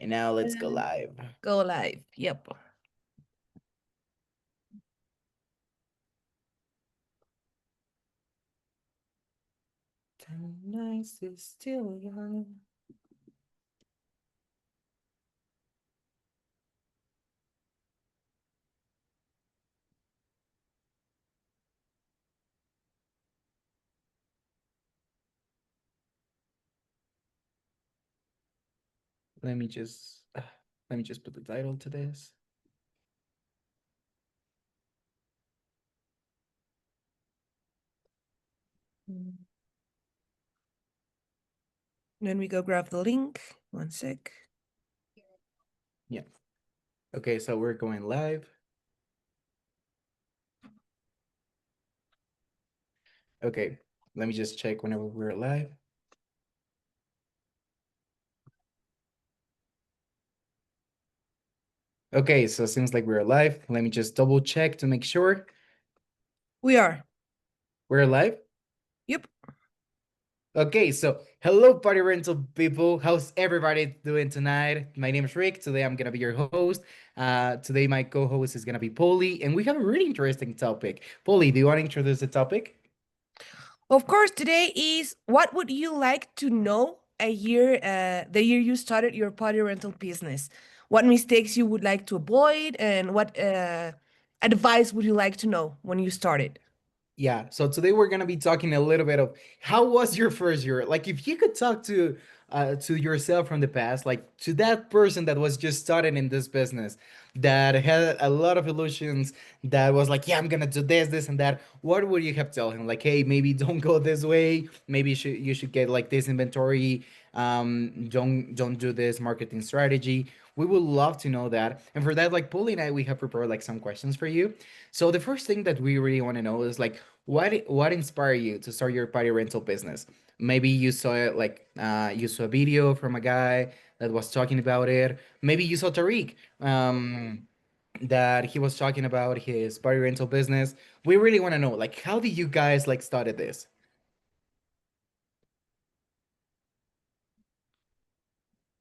And now let's go And live. go live. Yep. Time nice is still young. Let me just put the title to this. Then we go grab the link. 1 sec. Yeah. Okay, so we're going live. Okay, let me just check whenever we're live. Okay, so it seems like we're live. Let me just double check to make sure. We are. We're live? Yep. Okay, so hello party rental people. How's everybody doing tonight? My name is Rick. Today I'm gonna be your host. Today my co-host is gonna be Polly, and we have a really interesting topic. Polly, do you want to introduce the topic? Of course, today is what would you like to know the year you started your potty rental business? What mistakes you would like to avoid, and what advice would you like to know when you started? Yeah, so today we're gonna be talking a little bit of how was your first year? Like if you could talk to yourself from the past, like to that person that was just starting in this business, that had a lot of illusions, that was like, yeah, I'm gonna do this, and that. What would you have told him? Like, hey, maybe don't go this way. Maybe you should get like this inventory. Don't do this marketing strategy. We would love to know that. And for that, like Polly and I, we have prepared like some questions for you. So the first thing that we really want to know is like what inspired you to start your party rental business? Maybe you saw it like you saw a video from a guy that was talking about it. Maybe you saw Tariq that he was talking about his party rental business. We really want to know like how did you guys like started this?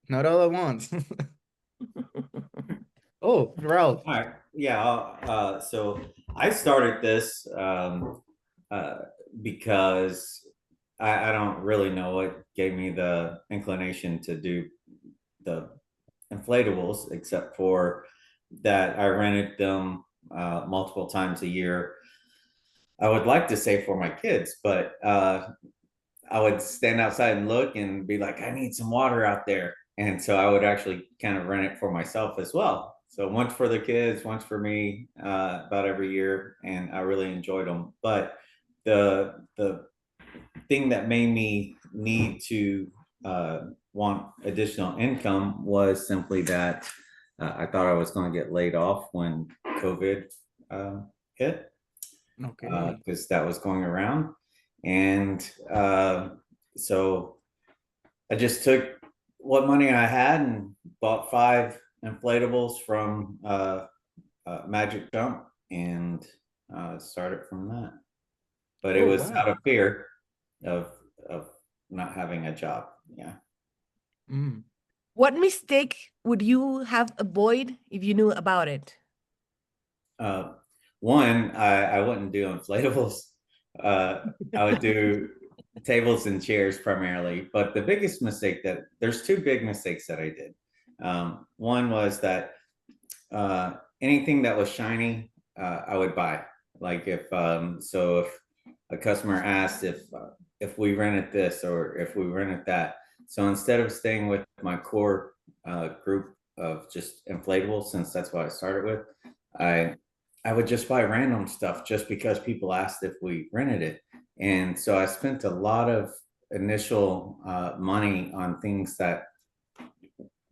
Not all at once. Oh, Ralph. All right. Yeah. So I started this uh, because I don't really know what gave me the inclination to do the inflatables, except for that I rented them multiple times a year. I would like to say for my kids, but I would stand outside and look and be like, I need some water out there. And so I would actually kind of rent it for myself as well. So once for the kids, once for me, about every year, and I really enjoyed them. But the thing that made me need to want additional income was simply that I thought I was going to get laid off when COVID hit, Okay. because that was going around. And so I just took what money I had and bought 5 inflatables from Magic Jump and started from that. But it Oh was out wow. of fear of of not having a job. Yeah. Mm. What mistake would you have avoid if you knew about it? Uh, One, I wouldn't do inflatables. Uh, I would do tables and chairs primarily. But the biggest mistake that there's 2 big mistakes that I did. One was that anything that was shiny, I would buy. Like if a customer asked if we rented this or if we rented that, so instead of staying with my core group of just inflatables, since that's what I started with, I I would just buy random stuff just because people asked if we rented it, and so I spent a lot of initial money on things that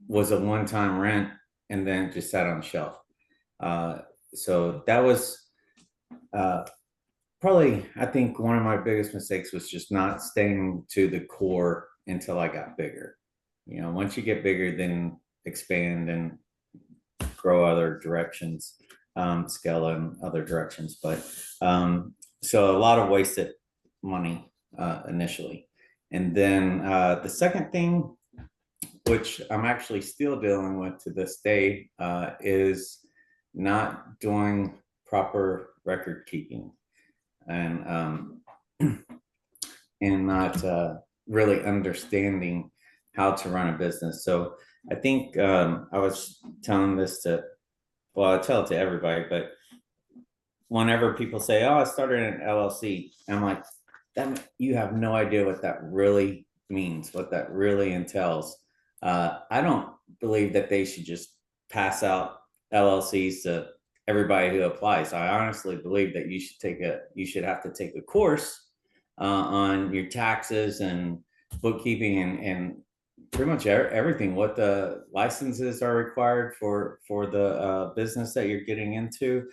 was a one-time rent and then just sat on the shelf. Uh, so that was uh, probably, I think, one of my biggest mistakes was just not staying to the core until I got bigger. You know, once you get bigger, then expand and grow other directions, scale in other directions. But so a lot of wasted money initially. And then the second thing which I'm actually still dealing with to this day, is not doing proper record keeping and and not really understanding how to run a business. So I think I was telling this to, well, I tell it to everybody, but whenever people say, "Oh, I started an LLC," I'm like, "That you have no idea what that really means, what that really entails." I don't believe that they should just pass out LLCs to everybody who applies. I honestly believe that you should have to take a course on your taxes and bookkeeping and pretty much everything. What the licenses are required for the business that you're getting into,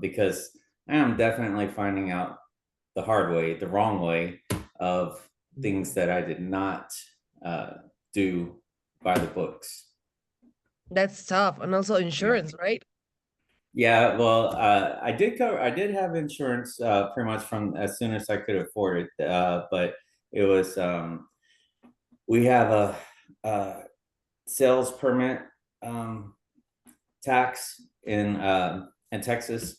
because I am definitely finding out the hard way, the wrong way of things that I did not uh, do by the books. That's tough. And also Yeah. insurance, right? Yeah, well, I did have insurance pretty much from as soon as I could afford it, but it was we have a sales permit um, tax in Texas,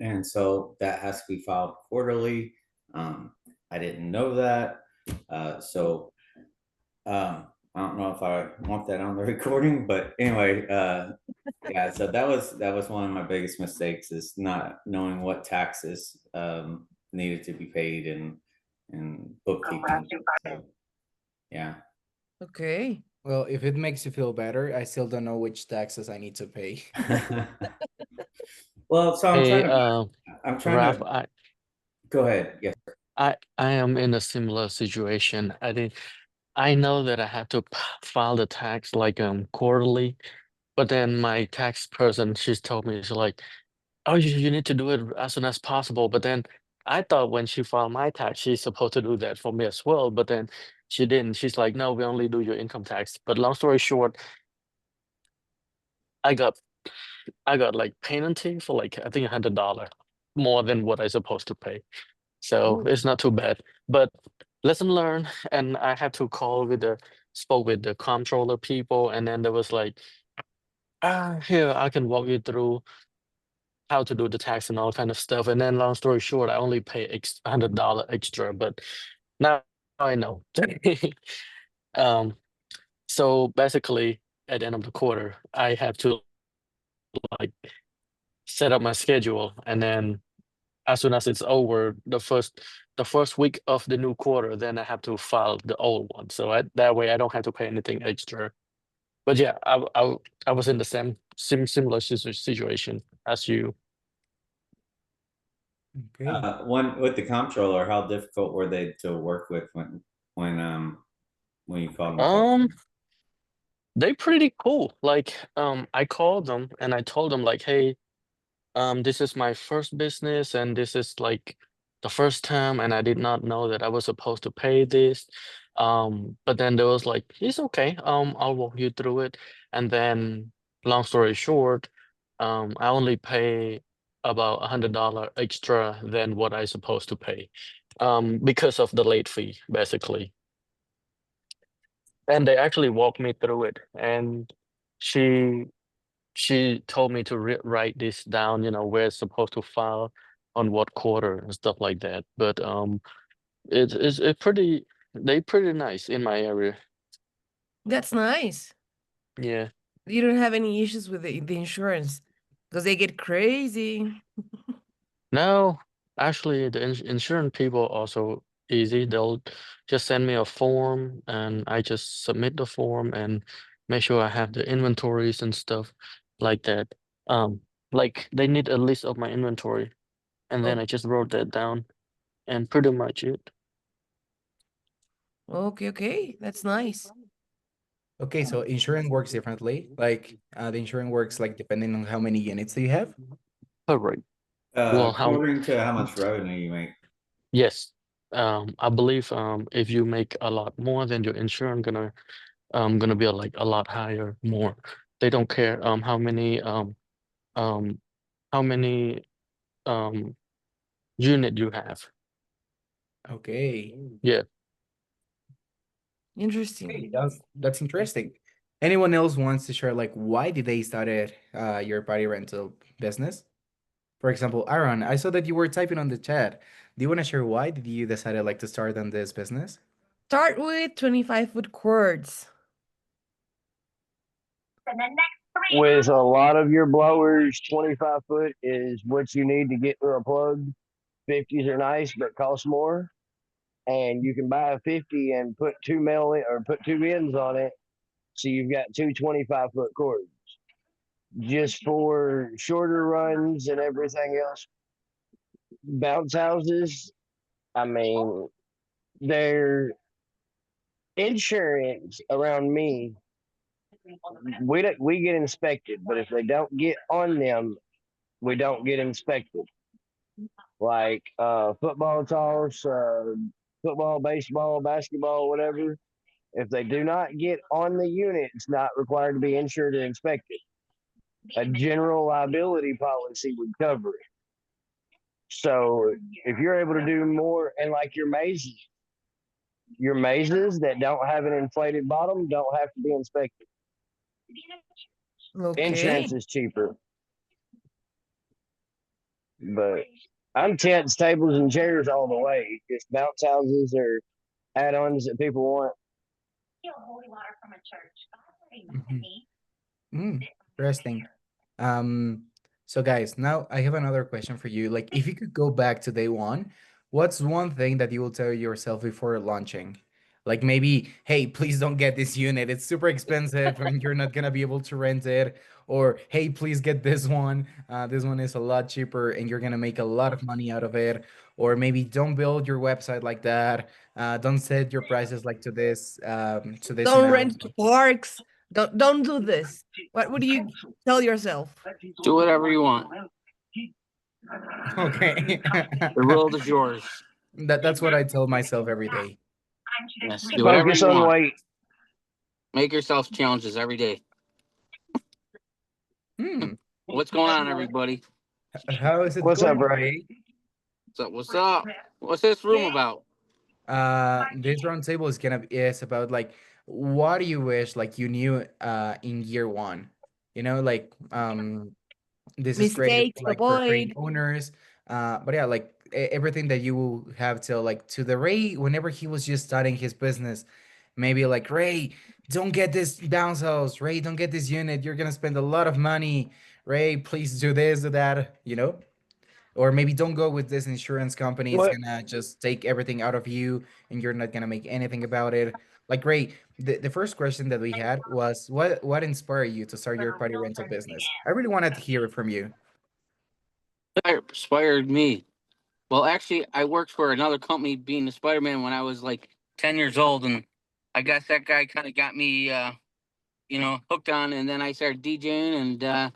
and so that has to be filed quarterly. I didn't know that, so I don't know if I want that on the recording, but anyway, yeah. So that was one of my biggest mistakes is not knowing what taxes needed to be paid and bookkeeping. So, yeah. Okay. Well, if it makes you feel better, I still don't know which taxes I need to pay. Well, so Hey, I'm trying Ralph, to go ahead. Yes. I am in a similar situation. I know that I have to file the tax like quarterly, but then my tax person, she's told me, she's like, oh, you need to do it as soon as possible. But then I thought when she filed my tax, she's supposed to do that for me as well. But then she didn't. She's like, no, we only do your income tax. But long story short, I got I got like penalty for like I think $100 more than what I supposed to pay. So Oh, it's not too bad. But lesson learned, and I had to call with the spoke with the comptroller people, and then there was like, here I can walk you through how to do the tax and all kind of stuff. And then long story short, I only pay $100 extra, but now I know. Um, so basically at the end of the quarter, I have to like set up my schedule, and then as soon as it's over, the first week of the new quarter, then I have to file the old one. So that way I don't have to pay anything extra. But yeah, I was in the similar situation as you. Okay. One with the comptroller, how difficult were they to work with when you called them Um, questions? they pretty cool. Like, I called them and I told them like, hey, this is my first business and this is like the first time and I did not know that I was supposed to pay this. But then there was like, it's okay. I'll walk you through it. And then long story short, I only pay about $100 extra than what I supposed to pay. Because of the late fee, basically. And they actually walked me through it. And she she told me to write this down, where it's supposed to file on what quarter and stuff like that. But it pretty they pretty nice in my area. that's nice. Yeah. You don't have any issues with the insurance because they get crazy. No, actually the insurance people also easy. They'll just send me a form and I just submit the form and make sure I have the inventories and stuff like that. Um, like they need a list of my inventory and then Oh, I just wrote that down and pretty much it. okay, okay. That's nice. Okay, so insurance works differently. Like the insurance works like depending on how many units do you have. Correct. Well, how? According to how much revenue you make. Yes. I believe if you make a lot more, then your insurance gonna be like a lot higher, more. They don't care um how many um unit you have. Okay. Yeah. Interesting. Hey, that's interesting. Anyone else wants to share like why did they started your party rental business? For example, Aaron, I saw that you were typing on the chat. Do you want to share why did you decided like to start on this business? Start with 25-foot cords. With a lot of your blowers, 25 foot is what you need to get through a plug. 50s are nice, but cost more. And you can buy a 50 and put two male in, or put two ends on it. So you've got two 25-foot cords just for shorter runs and everything else. Bounce houses, I mean, their insurance around me, we get inspected, but if they don't get on them, we don't get inspected. Like football toss, football, baseball, basketball, whatever. If they do not get on the unit, it's not required to be insured and inspected. A general liability policy would cover it. So if you're able to do more, and like your mazes that don't have an inflated bottom don't have to be inspected. Okay. Insurance is cheaper. But I'm tents, tables, and chairs all the way. Just bounce houses or add-ons that people want. Mhm. Interesting. Um, so guys, now I have another question for you. Like, if you could go back to day one, what's one thing that you will tell yourself before launching? Like maybe, hey, please don't get this unit. It's super expensive and you're not gonna be able to rent it. Or hey, please get this one. This one is a lot cheaper and you're gonna make a lot of money out of it. Or maybe don't build your website like that. Don't set your prices like to this Don't amount. rent to parks. Don't do this. What would you tell yourself? Do whatever you want. Okay. The world is yours. That's what I tell myself every day. Yes, do whatever Focus you on want. weight. Make yourself challenges every day. Hmm. What's going on, everybody? How is it What's up, going, bro? Ray? So what's up? What's this room about? This roundtable is about like what do you wish like you knew in year one? You know, like this is great Mistakes to like for creating avoid. owners. But yeah, like everything that you will have to like to the Ray whenever he was just starting his business, maybe like Ray, don't get this bounce house. Ray, don't get this unit. You're gonna spend a lot of money. Ray, please do this, do that, you know? Or maybe don't go with this insurance company. It's What gonna just take everything out of you and you're not gonna make anything about it. Like Ray, the first question that we had was what inspired you to start your party rental business? I really wanted to hear it from you. Inspired me. Well, actually, I worked for another company being a Spider-Man when I was like 10 years old, and I guess that guy kind of got me, hooked on. And then I started DJing, and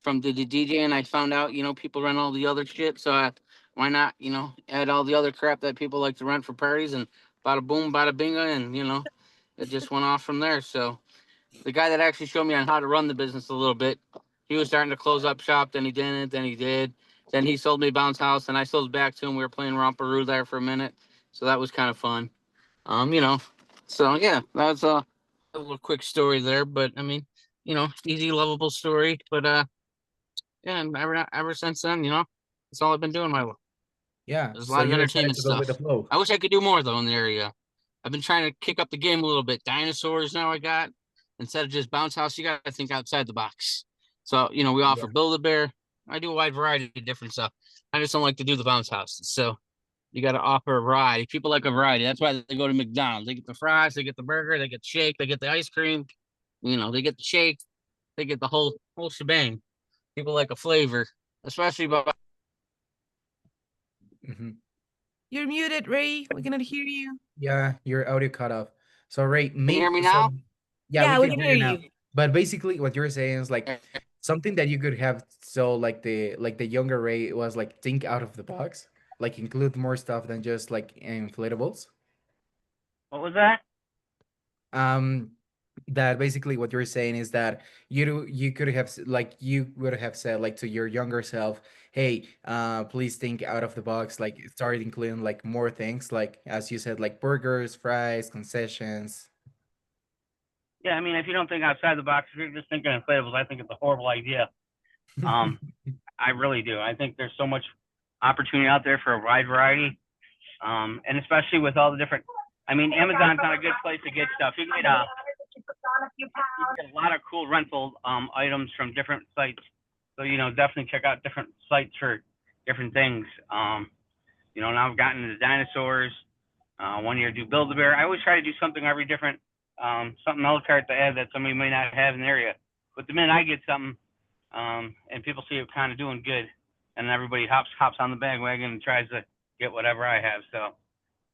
from the DJing, I found out, people rent all the other shit. So why not, add all the other crap that people like to rent for parties, and bada boom, bada binga, and it just went off from there. So the guy that actually showed me on how to run the business a little bit, he was starting to close up shop. Then he didn't. Then he did. Then he sold me Bounce House, and I sold it back to him. We were playing Romperoo there for a minute, so that was kind of fun. Um, you know, so yeah, that was a little quick story there. But I mean, easy, lovable story. But yeah, and ever since then, that's all I've been doing. My life. Yeah, There's a so lot of you decided entertainment to go with the stuff. flow. I wish I could do more though in the area. I've been trying to kick up the game a little bit. Dinosaurs now I got. Instead of just bounce house, you got to think outside the box. So, we offer Yeah. Build a Bear. I do a wide variety of different stuff. I just don't like to do the bounce houses. So you got to offer a variety. People like a variety. That's why they go to McDonald's. They get the fries, they get the burger, they get the shake, they get the ice cream. They get the shake, they get the whole shebang. People like a flavor, especially about. Mhm. You're muted, Ray. We cannot hear you. Yeah, your audio cut off. So Ray, Can you hear maybe me so now? yeah, we Yeah, we can can hear hear you now. you. But basically what you're saying is like something that you could have so like the younger Ray was like think out of the box, like include more stuff than just like inflatables. What was that? Um that basically what you're saying is that you could have like you would have said like to your younger self, hey, please think out of the box, like start including like more things, like as you said, like burgers, fries, concessions. Yeah, I mean, if you don't think outside the box, if you're just thinking inflatables, I think it's a horrible idea. Um, I really do. I think there's so much opportunity out there for a wide variety, and especially with all the different. I mean, Amazon's not a good place to get stuff. You can get a lot of cool rental items from different sites. So definitely check out different sites for different things. Now I've gotten into dinosaurs. One year do Build-A-Bear. I always try to do something every different, something else cart to add that somebody may not have in the area. But the minute I get something, and people see it kind of doing good, and everybody hops on the bandwagon and tries to get whatever I have. So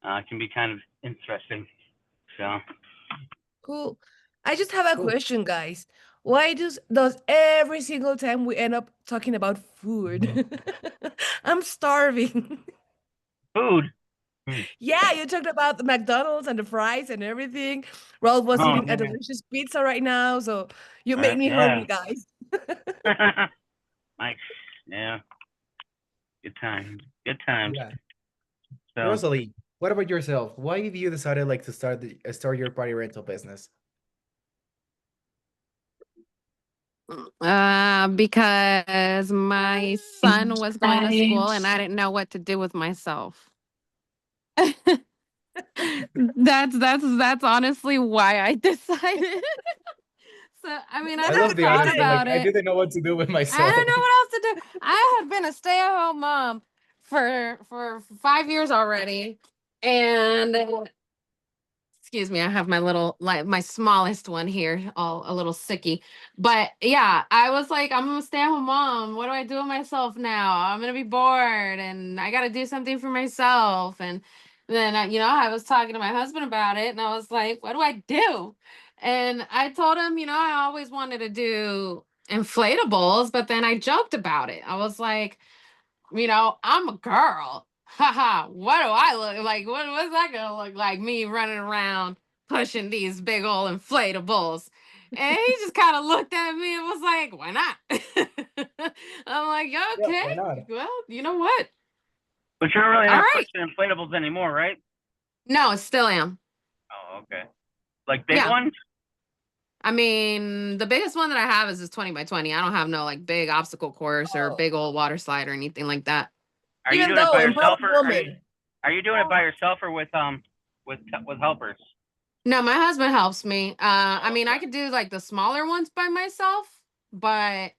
it can be kind of interesting. So Cool. I just have a Cool. question, guys. Why does every single time we end up talking about food? I'm starving. food. Yeah, you talked about the McDonald's and the fries and everything. Ralph was Oh eating a yeah, delicious pizza right now, so you make me yeah. hungry, guys. Nice. Yeah. Good times. Good times. Yeah. So Rosalie, what about yourself? Why have you decided like to start your party rental business? Because my son was going to school and I didn't know what to do with myself. That's honestly why I decided. So I mean, I I That's love had the thought honesty. Like about I it. didn't know what to do with I myself. don't know what else to do. I have been a stay-at-home mom for 5 years already, and excuse me, I have my little, like my smallest one here, all a little sicky. But yeah, I was like, I'm gonna stay home mom. What do I do with myself now? I'm gonna be bored and I gotta do something for myself. And then I was talking to my husband about it and I was like, what do I do? And I told him, I always wanted to do inflatables, but then I joked about it. I was like, I'm a girl. Haha, what do I look like? What's that gonna look like? Me running around pushing these big old inflatables. And he just kind of looked at me and was like, why not? I'm like, Yeah, okay, why not? well, you know what? but you're really All not right. pushing inflatables anymore, right? No, I still am. Oh, okay. Like big Yeah. ones? I mean, the biggest one that I have is this 20 by 20. I don't have no like big obstacle course or Oh, big old water slide or anything like that. Are you even doing it though by yourself, empowered or woman. are you doing it by yourself or with helpers? No, my husband helps me. I mean, I Okay. could do like the smaller ones by myself, but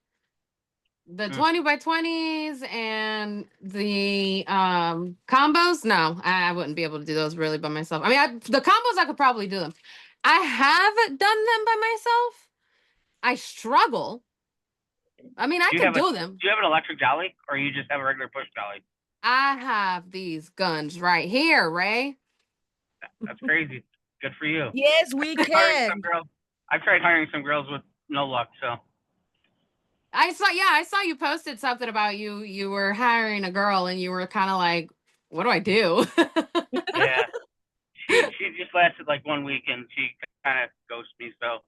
the 20 by 20s and the combos, no, I wouldn't be able to do those really by myself. I mean, the combos I could probably do them. I have done them by myself. I struggle. I mean, I Do you could have do them. an electric dolly, or you just have a regular push dolly? I have these guns right here, Ray. That's crazy. Good for you. Yes, we Hiring some can. girls. I've tried hiring some girls with no luck. So I saw you posted something about you were hiring a girl and you were kind of like, what do I do? yeah, she just lasted like 1 week and she kind of ghosted me. So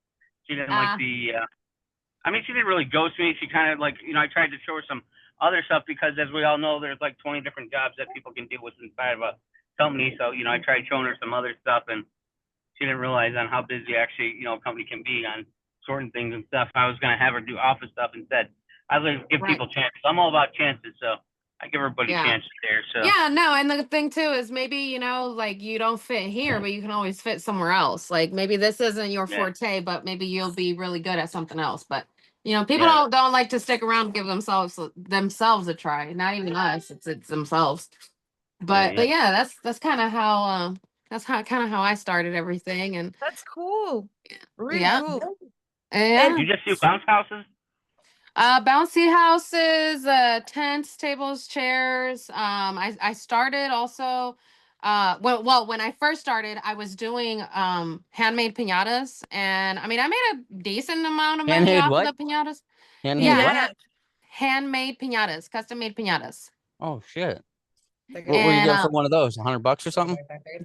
she didn't like Ah, the. I mean, she didn't really ghost me. She kind of like I tried to show her some other stuff because as we all know, there's like 20 different jobs that people can do with inside of a company. So I tried showing her some other stuff and she didn't realize on how busy actually a company can be on certain things and stuff. I was gonna have her do office stuff instead. I like give right. people chances. I'm all about chances, so I give everybody Yeah. chances there. So Yeah, no, and the thing too is maybe, like you don't fit here, but you can always fit somewhere else. Like maybe this isn't your yeah, forte, but maybe you'll be really good at something else. But people yeah, don't like to stick around and give themselves a try. Not even us, it's themselves. yeah, But yeah. yeah, that's kind of how kind of how I started everything. And That's cool. Really yeah. cool. Yeah. You just do bounce houses? Bouncy houses, tents, tables, chairs. I started also. When I first started, I was doing handmade piñatas, and I mean, I made a decent amount of money Handmade off of what? the piñatas. Handmade Yeah, what? Yeah. handmade piñatas, custom made piñatas, Oh shit. What were you and getting for one of those? $100 or something?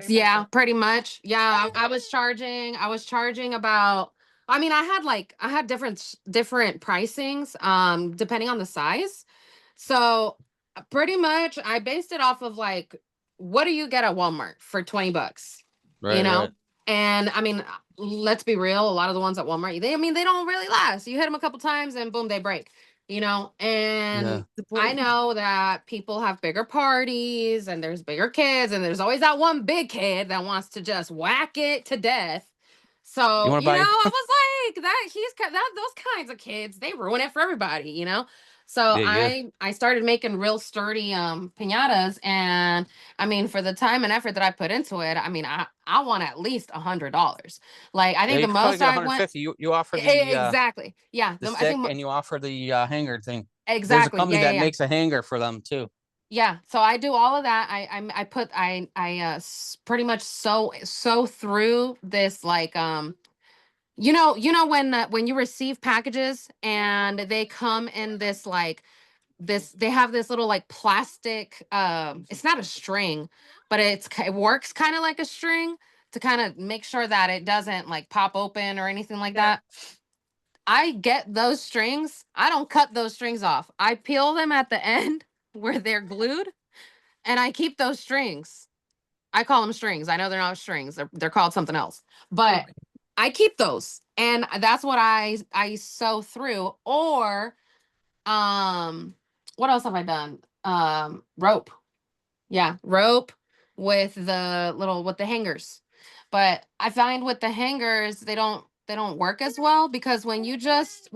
yeah, pretty much. Yeah, I was charging about I mean, I had different pricings depending on the size. So pretty much I based it off of like what do you get at Walmart for 20 bucks? You Right, know? right. And I mean, let's be real, a lot of the ones at Walmart, I mean, they don't really last. You hit them a couple times and boom, they break, you know? Yeah. And The I point. know that people have bigger parties and there's bigger kids and there's always that one big kid that wants to just whack it to death. You So, want to you know, buy? I was like, those kinds of kids, they ruin it for everybody, you know? So Yeah. I started making real sturdy piñatas, and I mean for the time and effort that I put into it, I mean I want at least $100. Like I Yeah, think you the could probably most get I went 150. You offer the exactly. Yeah, the I stick think and you offer the hanger thing. There's a exactly. company Yeah, that yeah, yeah. makes a hanger for them too. Yeah, so I do all of that. I put pretty much sew through this like you know when you receive packages and they come in this like this they have this little like plastic it's not a string, but it works kind of like a string to kind of make sure that it doesn't like pop open or anything like Yeah. that. I get those strings. I don't cut those strings off. I peel them at the end where they're glued and I keep those strings. I call them strings. I know they're not strings. They're called something else. But Okay. I keep those. And that's what I sew through. Or what else have I done? Rope. Yeah, rope with the hangers. But I find with the hangers they don't work as well because when you just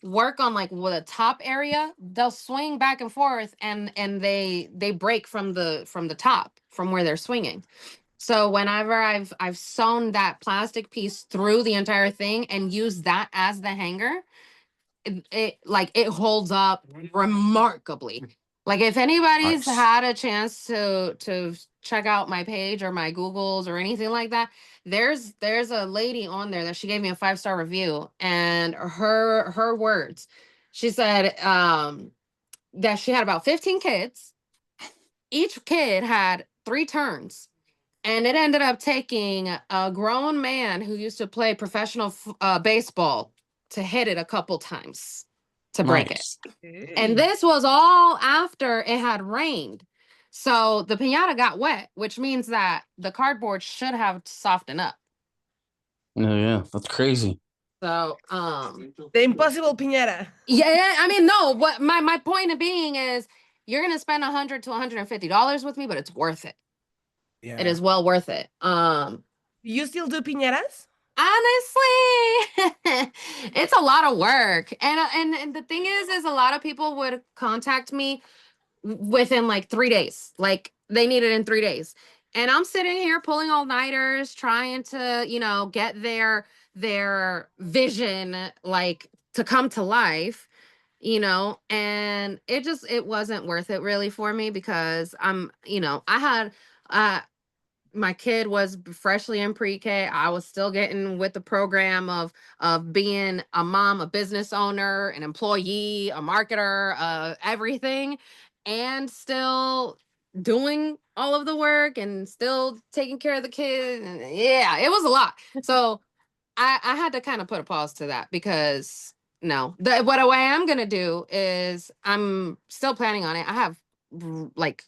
work on like with a top area, they'll swing back and forth and they break from the top from where they're swinging. So whenever I've sewn that plastic piece through the entire thing and used that as the hanger, it like it holds up remarkably. Like if anybody's Nice. had a chance to check out my page or my Googles or anything like that, there's a lady on there that she gave me a 5-star review, and her words, she said that she had about 15 kids. Each kid had 3 turns. And it ended up taking a grown man who used to play professional baseball to hit it a couple times to break it. Nice. And this was all after it had rained. So the piñata got wet, which means that the cardboard should have softened up. Yeah, that's crazy. So The impossible piñata. yeah, I mean, no, what my point of being is you're gonna spend $100 to $150 with me, but it's worth it. Yeah. It is well worth it. You still do piñatas? Honestly, it's a lot of work. And the thing is a lot of people would contact me within like 3 days. Like they need it in 3 days. And I'm sitting here pulling all-nighters, trying to, you know, get their vision like to come to life, you know, and it wasn't worth it really for me because you know, I had my kid was freshly in pre-K. I was still getting with the program of being a mom, a business owner, an employee, a marketer, everything, and still doing all of the work and still taking care of the kid. And yeah, it was a lot. So I had to kind of put a pause to that because no, what I am gonna do is I'm still planning on it. I have like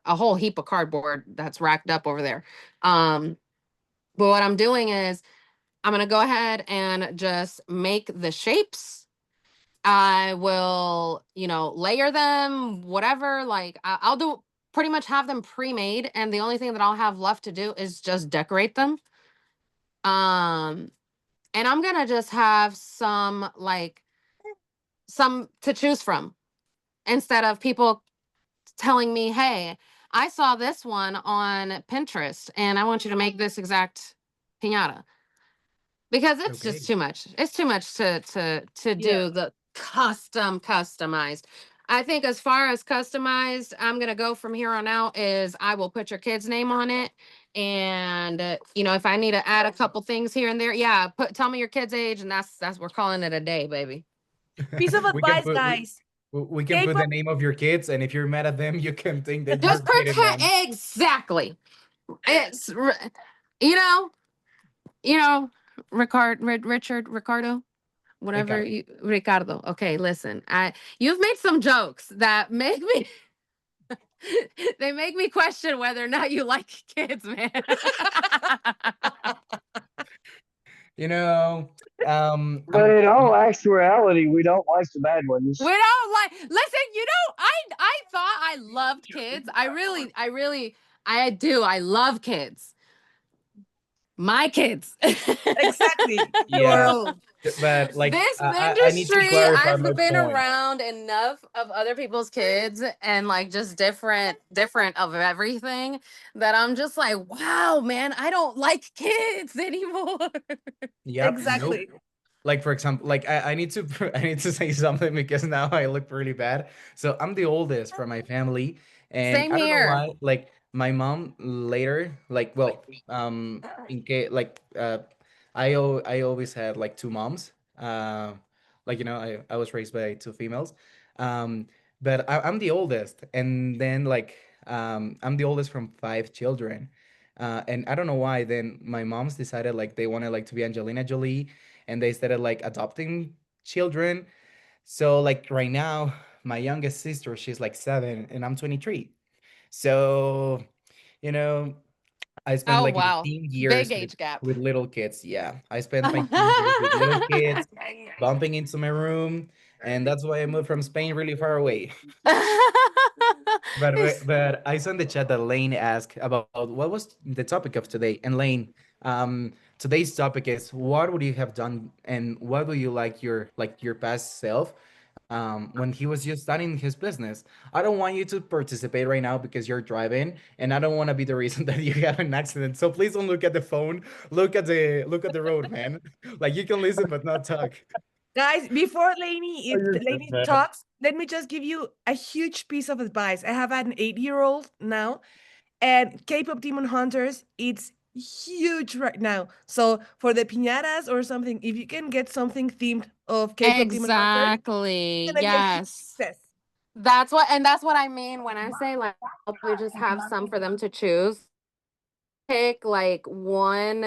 a whole heap of cardboard that's racked up over there. But what I'm doing is I'm gonna go ahead and just make the shapes. I will, you know, layer them, whatever. Like I'll do pretty much have them pre-made, and the only thing that I'll have left to do is just decorate them. Um, and I'm gonna just have some to choose from instead of people telling me, hey, I saw this one on Pinterest and I want you to make this exact piñata. Because it's Okay. just too much. It's too much to Yeah. do the customized. I think as far as customized, I'm gonna go from here on out is I will put your kid's name on it. And you know, if I need to add a couple things here and there, yeah, tell me your kid's age, and that's we're calling it a day, baby. Piece of We can advice, put guys. we can put K-pop. the name of your kids, and if you're mad at them, you can think that you're Just dating protect them. exactly. It's you know, you know, Ricardo, whatever Ricardo. you, Ricardo. Okay, listen, you've made some jokes that make me they make me question whether or not you like kids, man. You know, But in all actuality, we don't like the bad ones. We don't like. Listen, I thought I loved kids. I do. I love kids. My kids. Exactly. Your yeah, own. but like This I need to industry, clarify I've my been point. around enough of other people's kids and like just different of everything that I'm just like, wow, man, I don't like kids anymore. Yep. Nope. Exactly. Like for example, like I need to I need to say something because now I look really bad. So I'm the oldest from my family, and Same I don't know here. why. Like my mom later, like well, in case like I always had like two moms. Like I was raised by two females, um, but I'm the oldest, and then like I'm the oldest from five children. And I don't know why. Then my mom's decided like they wanted like to be Angelina Jolie, and they started like adopting children. So like right now, my youngest sister, she's like 7 and I'm 23. So, you know, I spent Oh like my wow. teen Big years age gap. with little kids. Yeah, I spent my teen years with little kids, bumping into my room, and that's why I moved from Spain really far away. But I saw in the chat that Lane asked about what was the topic of today. And Lane, today's topic is what would you have done and what would you like your past self when he was just starting his business. I don't want you to participate right now because you're driving, and I don't want to be the reason that you have an accident. So please don't look at the phone. Look at the road, man. Like you can listen but not talk. Guys, before Lainey, Oh, if you're the good, Lainey man. talks, let me just give you a huge piece of advice. I have an 8-year-old now, and K-pop Demon Hunters, it's huge right now. So for the piñatas or something, if you can get something themed of K-pop Demon Hunters, Exactly. it's gonna be a huge Yes. success. That's what I mean when I say like we just have some for them to choose. Pick like one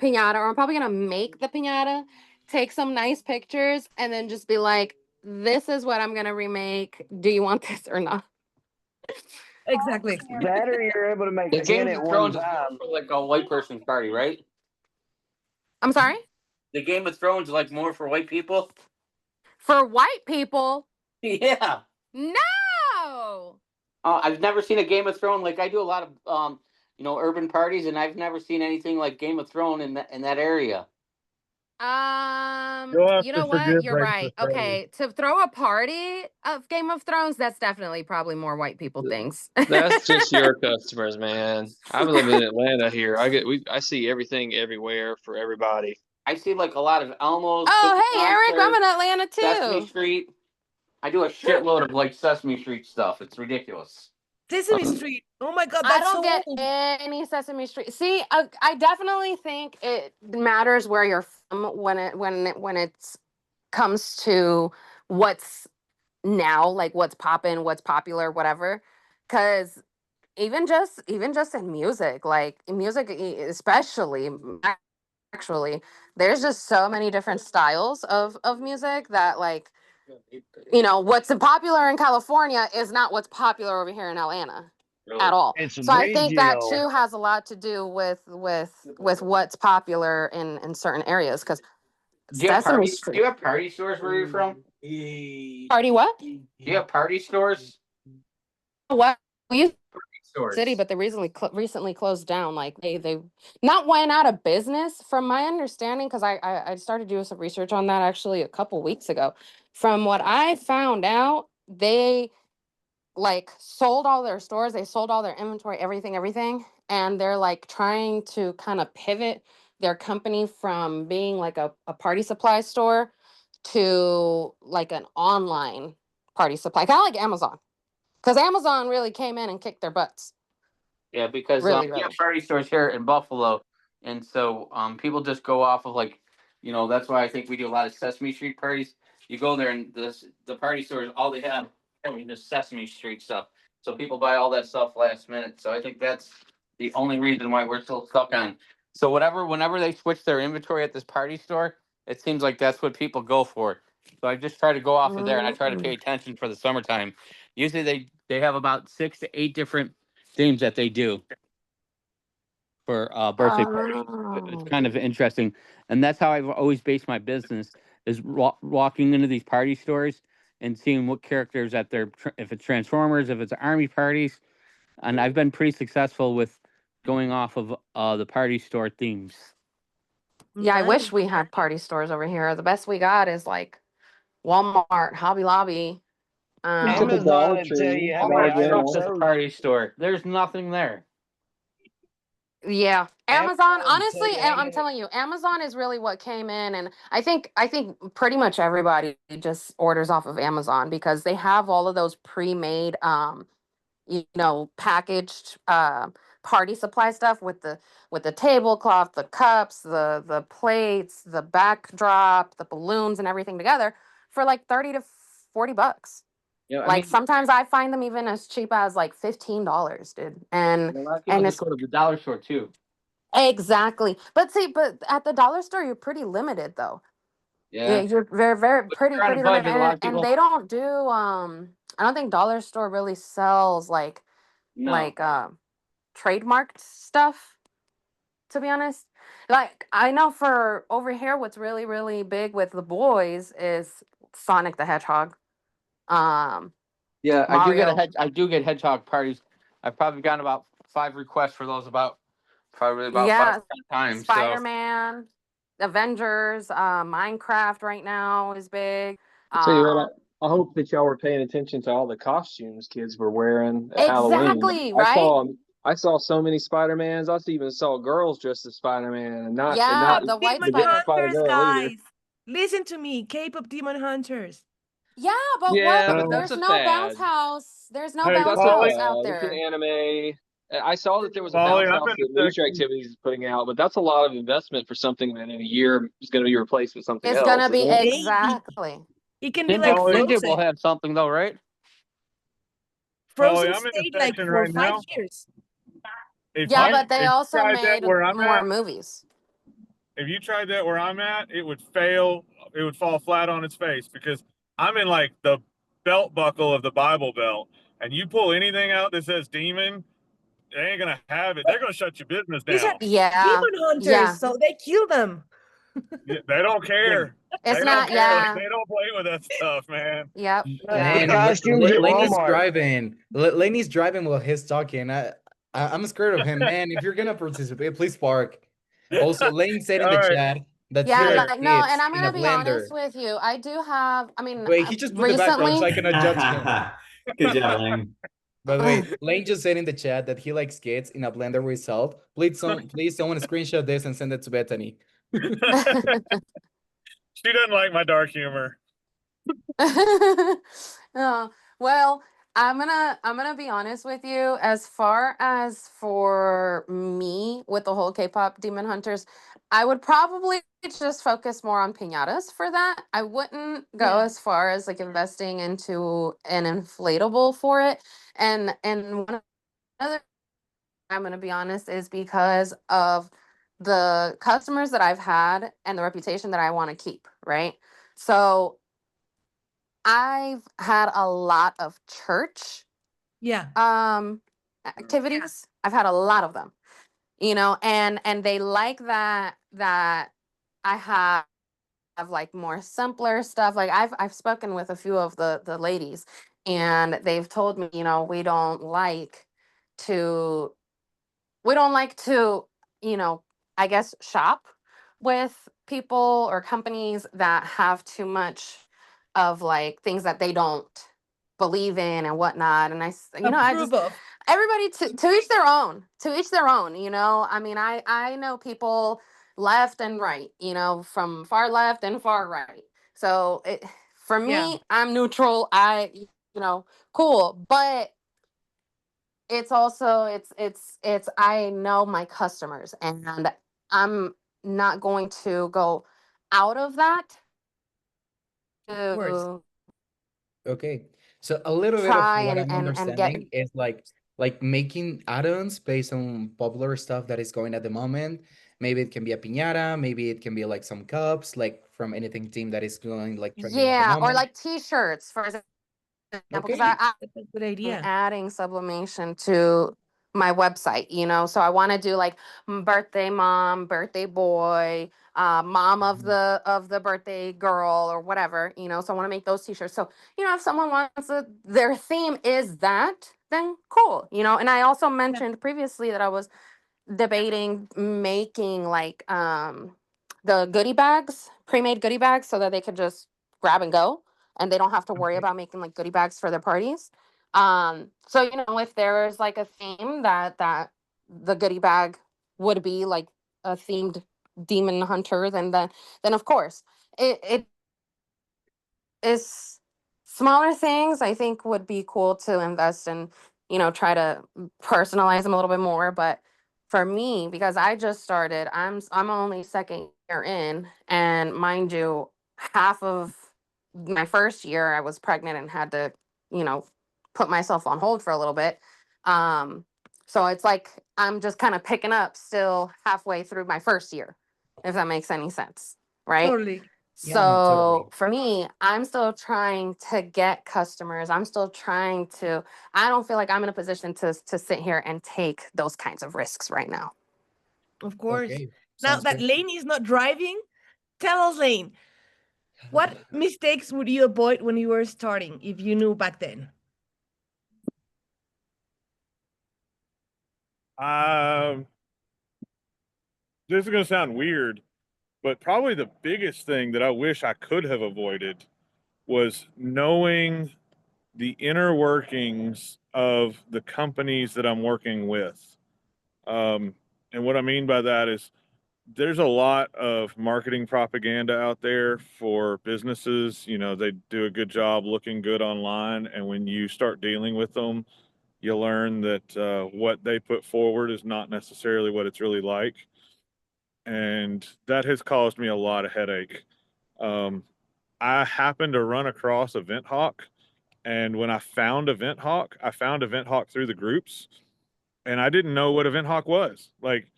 piñata, or I'm probably gonna make the piñata, take some nice pictures, and then just be like, this is what I'm gonna remake. Do you want this or not? Exactly. That or you're able to make The 10 Game at of one Thrones is more time. for like a white person's party, right? I'm sorry? The Game of Thrones is like more for white people. For white people, Yeah. no. I've never seen a Game of Thrones. Like I do a lot of urban parties, and I've never seen anything like Game of Thrones in that area. You'll have You to know what? forgive You're right. racist, Riley. Okay, to throw a party of Game of Thrones, that's definitely probably more white people things. That's just your customers, man. I'm living in Atlanta here. I see everything everywhere for everybody. I see like a lot of Elmos. Oh, Cookie hey, Eric, I'm Monster, in Atlanta Sesame too. Street. I do a shitload of like Sesame Street stuff. It's ridiculous. Sesame Street. Oh my God, I that's don't so get old. any Sesame Street. See, I definitely think it matters where you're from when it comes to what's now, like what's poppin', what's popular, whatever. Because even just in music, like in music, especially actually, there's just so many different styles of music that like what's popular in California is not what's popular over here in Atlanta at all. It's So I think that regional. too has a lot to do with what's popular in certain areas. Because Sesame Do Street you have party stores where you're from? party what? Do you have party stores? What we used Stores. city, but they recently closed down. Like they not went out of business, from my understanding, because I started doing some research on that actually a couple weeks ago. From what I found out, they like sold all their stores, they sold all their inventory, everything, and they're like trying to kind of pivot their company from being like a party supply store to like an online party supply, kind of like Amazon, because Amazon really came in and kicked their butts. Yeah, because Really, we have really. party stores here in Buffalo, and so people just go off of like, that's why I think we do a lot of Sesame Street parties. You go there and the party stores, all they have, just Sesame Street stuff. So people buy all that stuff last minute. So I think that's the only reason why we're still stuck on So whenever they switch their inventory at this party store, it seems like that's what people go for. So I just try to go off of there, and I try to pay attention for the summertime. Usually they have about 6 to 8 different themes that they do for birthday parties. It's kind of interesting, and that's how I've always based my business is walking into these party stores and seeing what characters at their if it's Transformers, if it's army parties, and I've been pretty successful with going off of the party store themes. Yeah, I wish Nice. we had party stores over here. The best we got is like Walmart, Hobby Lobby. Just at the Amazon Dollar would tell Tree, you how many Walmart Dollar items sucks General. as a sold. party store. There's nothing there. Yeah, Amazon. Amazon would tell Honestly, you how I'm many. telling you, Amazon is really what came in, and I think pretty much everybody just orders off of Amazon because they have all of those pre-made, packaged party supply stuff with the tablecloth, the cups, the plates, the backdrop, the balloons, and everything together for like $30 to $40. Yeah, I Like mean, sometimes I find them even as cheap as like $15, dude. And a lot of people and just it's go to the dollar store too. exactly. But see, but at the dollar store, you're pretty limited though. Yeah, Yeah, you're very, very but if pretty, you're on a pretty limited. budget. A lot And, of and people they don't do I don't think dollar store really sells no. like trademarked stuff, to be honest. Like I know for over here what's really, really big with the boys is Sonic the Hedgehog. Um Yeah, Mario. I do get hedgehog parties. I've probably gotten about 5 requests for those probably about five Yeah, or 10 times. So Spider-Man, Avengers, Minecraft right now is big. I tell you what, Um, I hope that y'all were paying attention to all the costumes kids were wearing at Halloween. exactly, right? I saw so many Spider-Mans. I even saw girls dressed as Spider-Man, and Yeah, not the white the Demon good spider. Spider Hunters, Girl either. guys. Listen to me. K-pop Demon Hunters. Yeah, but Yeah, what? but that's There's a no bounce fad. house. There's no Hey, But bounce that's a Polly, house out fad. It's an there. anime. I saw that there was a Polly, bounce I'm house in that a Leisure section. Activities is putting out, but that's a lot of investment for something that in a year is going to be replaced with something It's gonna else, be isn't it? Maybe. exactly. It can be like Polly, Ninja will Frozen. have something though, right? Polly, Frozen I'm in a stayed like section for right five now. years. Yeah, but they If you also tried that made where I'm more at, movies. if you tried that where I'm at, it would fail. It would fall flat on its face because I'm in like the belt buckle of the Bible Belt, and you pull anything out that says demon, they ain't gonna have it. They're gonna shut your business These are down. Yeah, demon hunters, yeah. so they kill them. They don't care. It's They don't not. care. Like Yeah. they don't play with that stuff, man. Yep. The Man, Yeah. costumes at Laney's Walmart. driving. Laney's driving while he's talking. I'm scared of him, man. If you're gonna participate, please park. Also, Lane said in All the right. chat that he Yeah, likes Here. like no, and skits I'm in a gonna be honest blender. with you. I do have. I mean, Wait, he just put the background so recently. I cannot judge him. Good job, Lane. By the way, Lane just said in the chat that he likes skits in a blender with salt. Please someone screenshot this and send it to Bethany. She doesn't like my dark humor. Oh, well, I'm gonna be honest with you. As far as for me with the whole K-pop Demon Hunters, I would probably just focus more on piñatas for that. I wouldn't go Yeah. as far as like investing into an inflatable for it. And one other I'm gonna be honest is because of the customers that I've had and the reputation that I want to keep, right? So I've had a lot of church Yeah. activities. I've had a lot of them, and they like that I have like more simpler stuff. Like I've spoken with a few of the ladies, and they've told me, to we don't like to, you know, I guess shop with people or companies that have too much of like things that they don't believe in and whatnot. And I Approve just of. everybody to each their own, to each their own. I mean, I know people left and right, from far left and far right. So for Yeah. me, I'm neutral. Cool, but it's also it's I know my customers, and I'm not going to go out of that Of course. to Okay. So a little bit of try what and I'm and get. understanding is like making add-ons based on popular stuff that is going at the moment Maybe it can be a piñata, maybe it can be like some cups, like from anything team that is going like trending at the Yeah, or moment. like t-shirts, for example, because Okay. That's a good idea. adding sublimation to my website, you know. So I want to do like birthday mom, birthday boy, mom of Mhm. the birthday girl or whatever, you know. So I want to make those t-shirts. So, you know, if someone wants their theme is that, then cool, you know. And I also mentioned previously that I was debating making like the goodie bags, pre-made goodie bags, so that they could just grab and go and they don't have to worry Okay. about making like goodie bags for their parties. So you know, if there's like a theme that the goodie bag would be like a themed demon hunter, then of course it is smaller things I think would be cool to invest in, you know, try to personalize them a little bit more. But for me, because I just started, I'm only second year in, and mind you, half of my first year I was pregnant and had to, you know, put myself on hold for a little bit. Um, so it's like I'm just kind of picking up still halfway through my first year, if that makes any sense, right? Totally. Yeah, no, totally. So for me, I'm still trying to get customers. I'm still trying to, I don't feel like I'm in a position to sit here and take those kinds of risks right now. Of course. Okay. Now Sounds that good. Lane is not driving, tell us, Lane, what mistakes would you avoid when you were starting if you knew back then? Um, this is going to sound weird, but probably the biggest thing that I wish I could have avoided was knowing the inner workings of the companies that I'm working with. And what I mean by that is there's a lot of marketing propaganda out there for businesses. You know, they do a good job looking good online. And when you start dealing with them, you learn that what they put forward is not necessarily what it's really like. And that has caused me a lot of headache. Um, I happened to run across Event Hawk. And when I found Event Hawk, I found Event Hawk through the groups. And I didn't know what Event Hawk was. Like,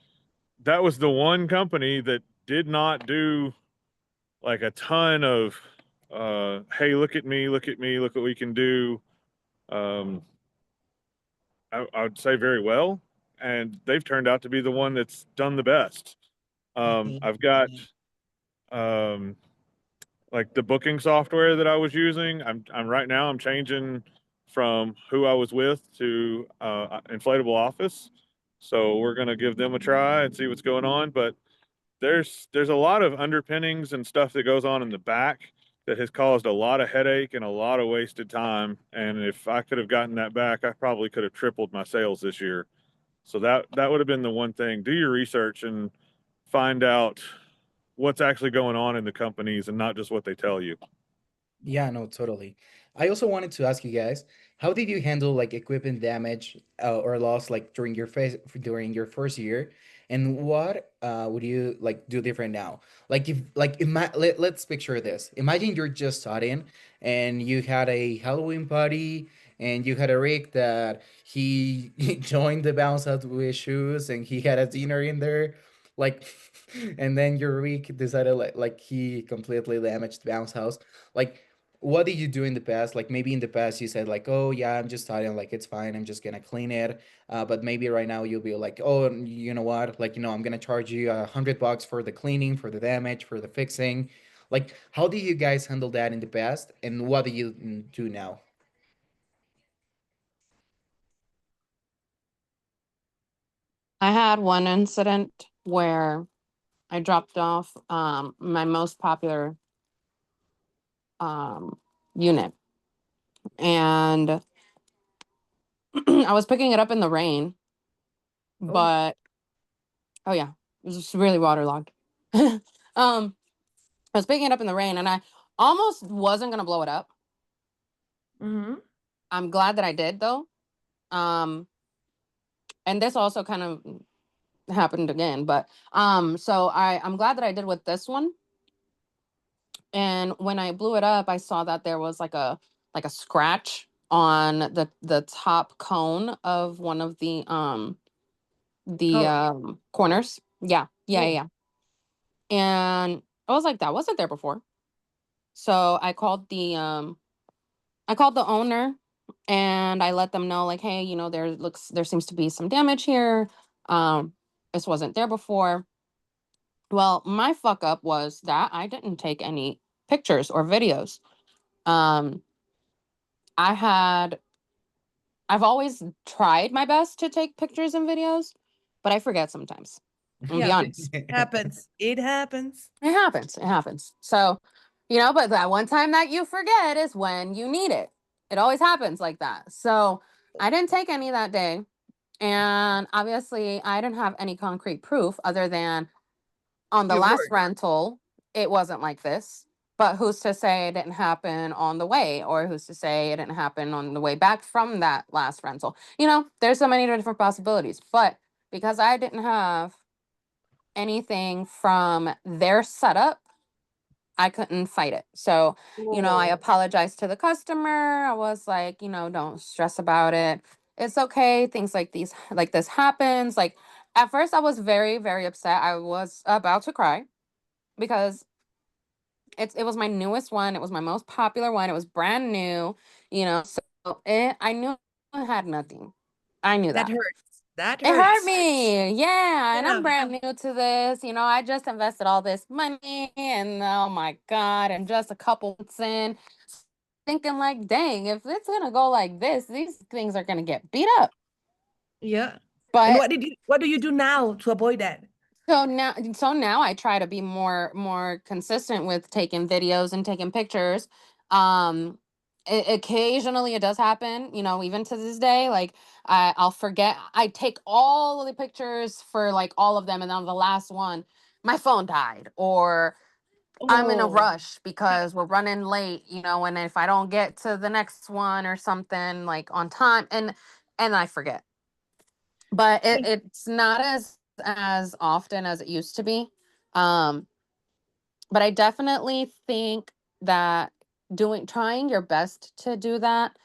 that was the one company that did not do like a ton of hey, look at me, look at me, look what we can do. um, I would say very well, and they've turned out to be the one that's done the best. I've got um, like the booking software that I was using. I'm right now I'm changing from who I was with to Inflatable Office, so we're gonna give them a try and see what's going on. But there's a lot of underpinnings and stuff that goes on in the back that has caused a lot of headache and a lot of wasted time. And if I could have gotten that back, I probably could have tripled my sales this year. So that would have been the one thing. Do your research and find out what's actually going on in the companies and not just what they tell you. Yeah, no, totally. I also wanted to ask you guys, how did you handle like equipment damage or loss like during your first year, and what would you like do different now? Like if let's picture this. Imagine you're just starting and you had a Halloween party and you had a Rick that he joined the bounce house with shoes and he had a dinner in there, like, and then your Rick decided like he completely damaged the bounce house. Like, what did you do in the past? Like maybe in the past you said like, oh yeah, I'm just starting, like it's fine, I'm just gonna clean it. But maybe right now you'll be like, oh, you know what? Like, I'm gonna charge you $100 for the cleaning, for the damage, for the fixing. Like, how did you guys handle that in the past, and what do you do now? I had one incident where I dropped off my most popular um, unit, and I was picking it up in the rain, Oh. but oh yeah, it was just really waterlogged. I was picking it up in the rain, and I almost wasn't gonna blow it up. Mm-hmm. I'm glad that I did though. Um, and this also kind of happened again, but so I'm glad that I did with this one. And when I blew it up, I saw that there was like a scratch on the top cone of one of the Oh, corners. Yeah, yeah, Oh. yeah. And I was like, that wasn't there before. So I called the owner and I let them know, like, hey, you know, there seems to be some damage here. This wasn't there before. Well, my fuck up was that I didn't take any pictures or videos. Um, I've always tried my best to take pictures and videos, but I forget sometimes. I'll be honest. Happens. It happens. It happens. It happens. So, but that one time that you forget is when you need it. It always happens like that. So I didn't take any that day. And obviously, I didn't have any concrete proof other than on the Your last word. rental, it wasn't like this. But who's to say it didn't happen on the way? Or who's to say it didn't happen on the way back from that last rental? There's so many different possibilities. But because I didn't have anything from their setup, I couldn't fight it. So, I Oh. apologized to the customer. I was like, don't stress about it. It's okay. Things like this happens. Like at first I was very, very upset. I was about to cry because it was my newest one. It was my most popular one. It was brand new, so I knew it had nothing. I knew That that. hurts. That It hurt hurts. me. Yeah. And I'm Yeah. brand new to this. I just invested all this money and oh my God. And just a couple months in, thinking like, dang, if it's gonna go like this, these things are gonna get beat up. Yeah. And But what do you do now to avoid that? so now I try to be more consistent with taking videos and taking pictures. Um Occasionally it does happen, even to this day. Like I'll forget. I take all of the pictures for like all of them, and then on the last one, my phone died, or I'm in a Oh. rush because we're running late, and if I don't get to the next one or something like on time, and I forget. But it's not as often as it used to be. Um, but I definitely think that trying your best to do that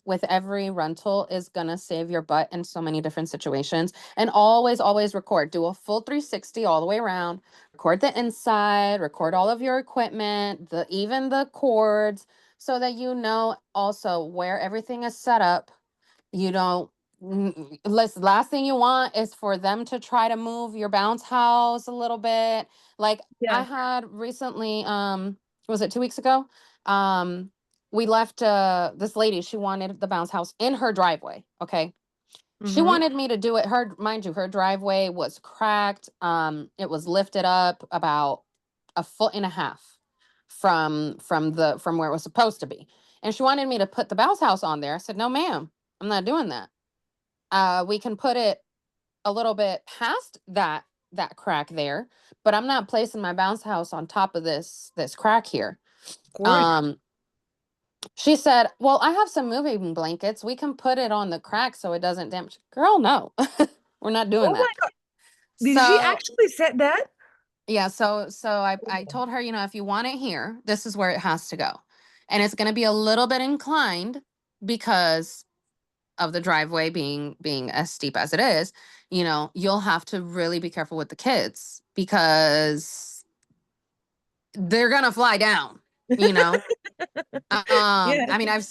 with every rental is gonna save your butt in so many different situations. And always record. Do a full 360 all the way around. Record the inside, record all of your equipment, even the cords, so that also where everything is set up. You don't last thing you want is for them to try to move your bounce house a little bit. Like I Yeah. had recently, was it 2 weeks ago? We left this lady, she wanted the bounce house in her driveway. Okay. She Mm-hmm. wanted me to do it. Mind you, her driveway was cracked. It was lifted up about a foot and a half from where it was supposed to be. And she wanted me to put the bounce house on there. I said, no, ma'am, I'm not doing that. We can put it a little bit past that crack there, but I'm not placing my bounce house on top of this crack here. Of course. She said, well, I have some moving blankets. We can put it on the crack so it doesn't damage. Girl, no. We're not doing Oh my that. God. Did she So actually said that? yeah, so I told her, if you want it here, this is where it has to go. And it's gonna be a little bit inclined because of the driveway being as steep as it is. You'll have to really be careful with the kids because they're gonna fly down, you know. Yeah. I mean, I've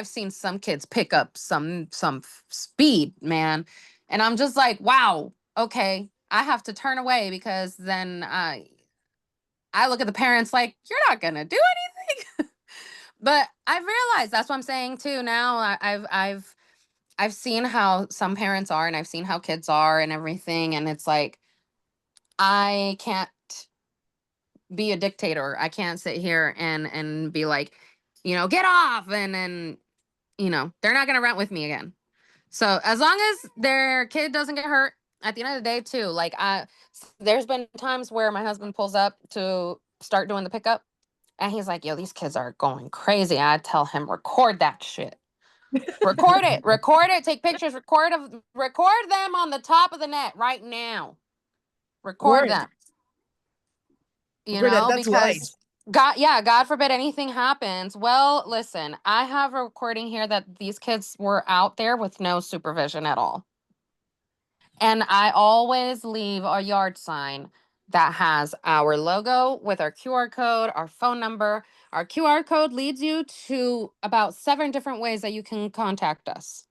seen some kids pick up some speed, man, and I'm just like, wow, okay, I have to turn away because then I look at the parents like, you're not gonna do anything. But I've realized that's what I'm saying too. Now I've seen how some parents are, and I've seen how kids are and everything, and it's like I can't be a dictator. I can't sit here and be like, get off, and they're not gonna rent with me again. So as long as their kid doesn't get hurt, at the end of the day too, like there's been times where my husband pulls up to start doing the pickup, and he's like, yo, these kids are going crazy. I tell him, record that shit. Record it, take pictures, record them on the top of the net right now. Record Course. them. That's Because wise. God forbid anything happens. Well, listen, I have a recording here that these kids were out there with no supervision at all. And I always leave a yard sign that has our logo with our QR code, our phone number. Our QR code leads you to about 7 different ways that you can contact us.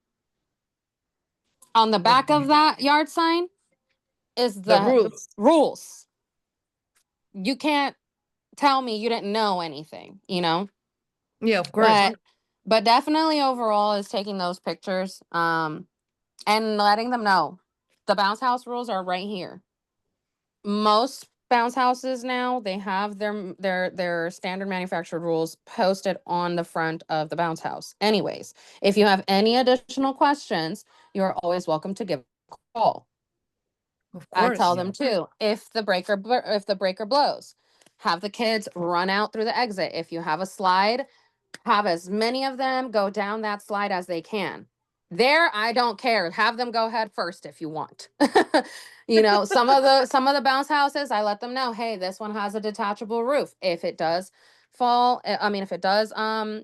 On the back of that yard sign is The the rules. rules. You can't tell me you didn't know anything, you know? Yeah, of course. But definitely overall is taking those pictures and letting them know the bounce house rules are right here. Most bounce houses now, they have their standard manufactured rules posted on the front of the bounce house. Anyways, if you have any additional questions, you're always welcome to give a call. Of I course. tell them too, if the breaker blows, have the kids run out through the exit. If you have a slide, have as many of them go down that slide as they can. There, I don't care. Have them go head first if you want. You know, some of the bounce houses, I let them know, hey, this one has a detachable roof. If it does fall, if it does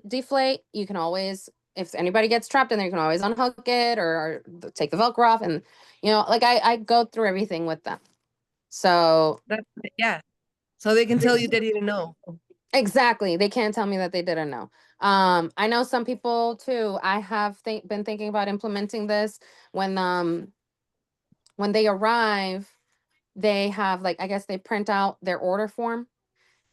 deflate, you can always, if anybody gets trapped in there, you can always unhook it or take the Velcro off. And, you know, like I go through everything with them. So Yeah. So they can tell you they didn't know. exactly. They can't tell me that they didn't know. I know some people too. I have been thinking about implementing this when they arrive, they have like, I guess they print out their order form,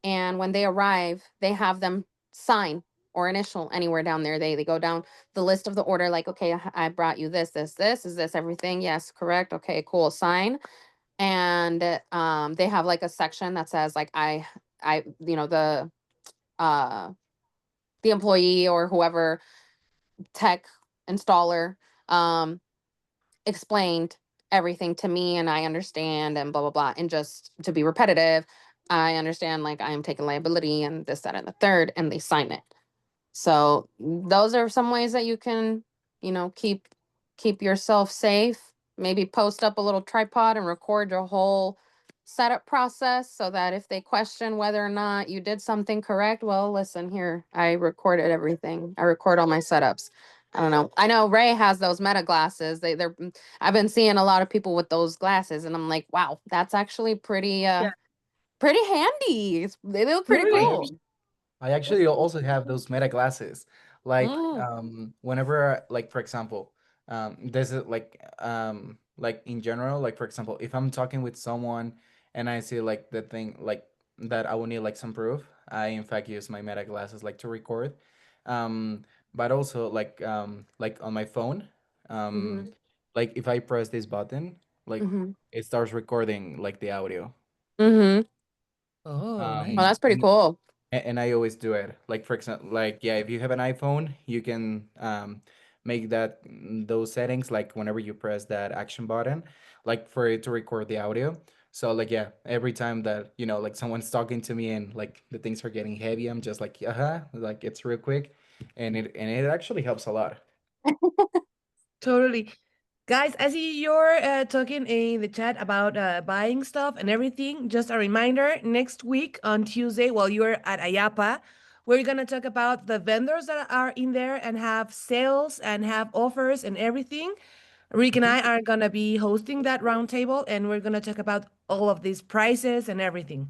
and when they arrive, they have them sign or initial anywhere down there. They go down the list of the order, like, okay, I brought you this. Is this everything? Yes, correct. Okay, cool. Sign. And they have like a section that says like you know, the employee or whoever tech installer um explained everything to me and I understand and blah blah blah. And just to be repetitive, I understand like I am taking liability and this, that, and the third, and they sign it. So those are some ways that you can, you know, keep yourself safe. Maybe post up a little tripod and record your whole setup process so that if they question whether or not you did something correct, well, listen here, I recorded everything. I record all my setups. I don't know. I know Ray has those meta glasses. I've been seeing a lot of people with those glasses and I'm like, wow, that's actually pretty handy. They look pretty cool. I actually also have those meta glasses. Like Mm. whenever like for example, this is like in general, like for example, if I'm talking with someone and I see like the thing like that I will need like some proof, I in fact use my meta glasses like to record. Um but also like on my phone, Mm-hmm. like if I press this button, like Mm-hmm. it starts recording like the audio. Mm-hmm. Oh, Well, nice. that's pretty And cool. and I always do it. Like for example, like yeah, if you have an iPhone, you can make those settings like whenever you press that action button, like for it to record the audio. So like yeah, every time that you know like someone's talking to me and like the things are getting heavy, I'm just like like it's real quick, and it actually helps a lot. Totally. Guys, I see you're talking in the chat about buying stuff and everything. Just a reminder, next week on Tuesday, while you're at Ayapa, we're going to talk about the vendors that are in there and have sales and have offers and everything. Rick and I are going to be hosting that roundtable, and we're going to talk about all of these prices and everything.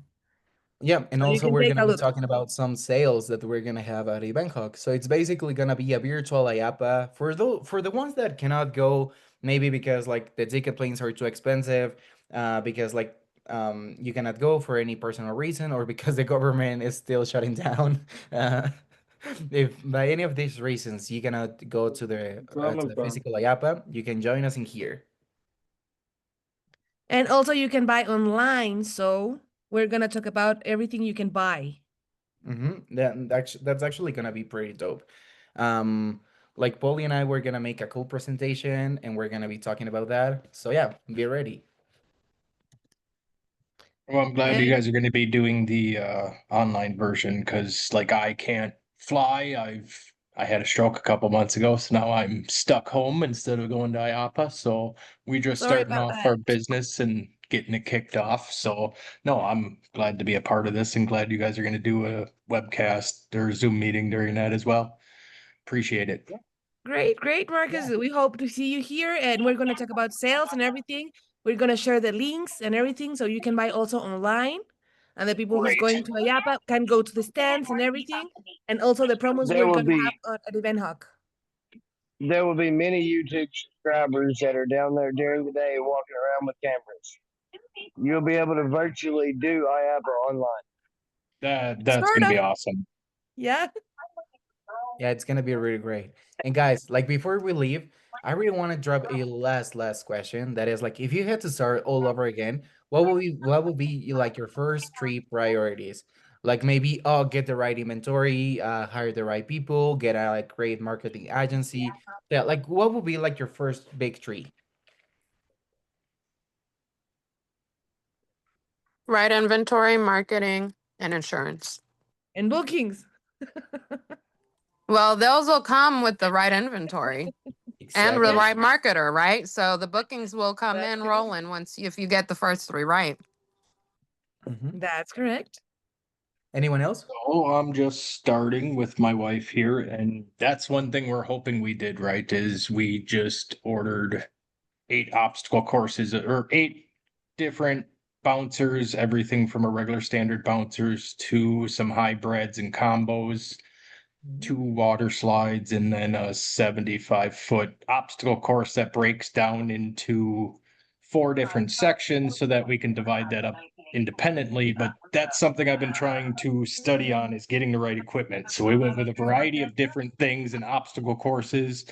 Yeah, and So you also can we're take gonna a be look. talking about some sales that we're gonna have at Bangkok. So it's basically gonna be a virtual IAPA for the ones that cannot go, maybe because like the ticket planes are too expensive, because like you cannot go for any personal reason or because the government is still shutting down. Uh, if by any of these reasons you cannot go to the physical IAPA, you can join us in here. And also, you can buy online. So we're going to talk about everything you can buy. That's actually gonna be pretty dope. Um, like Polly and I were gonna make a cool presentation, and we're gonna be talking about that. So yeah, be ready. Well, I'm glad you And guys are going to be doing the online version because, like, I can't fly. I had a stroke a couple months ago, so now I'm stuck home instead of going to IAPA. So we just sorry starting about off that. our business and getting it kicked off. So no, I'm glad to be a part of this and glad you guys are going to do a webcast or Zoom meeting during that as well. Appreciate it. Great, great, Marcus. We hope to see you here, and we're going to talk about sales and everything. We're going to share the links and everything so you can buy also online. And the people who's going to Ayapa can go to the stands and everything. And also the promos There we're will going to be have at Event Hawk. there will be many YouTube subscribers that are down there during the day walking around with cameras. You'll be able to virtually do IAPA online. That's Sort gonna of. be awesome. Yeah. Yeah, it's gonna be really great. And guys, like before we leave, I really want to drop a last question. That is like, if you had to start all over again, what will be like your first three priorities? Like maybe, oh, get the right inventory, hire the right people, get a like great marketing agency. Yeah, like what would be like your first big three? Right inventory, marketing, and insurance. And bookings. Well, those will come with the right inventory and the Exactly. right marketer, right? So the bookings will come in rolling once if you get the first three right. Mhm. That's correct. Anyone else? So I'm just starting with my wife here, and that's one thing we're hoping we did right is we just ordered 8 obstacle courses or 8 different bouncers, everything from a regular standard bouncers to some hybrids and combos, 2 water slides, and then a 75-foot obstacle course that breaks down into 4 different sections so that we can divide that up independently. But that's something I've been trying to study on is getting the right equipment. So we went with a variety of different things and obstacle courses.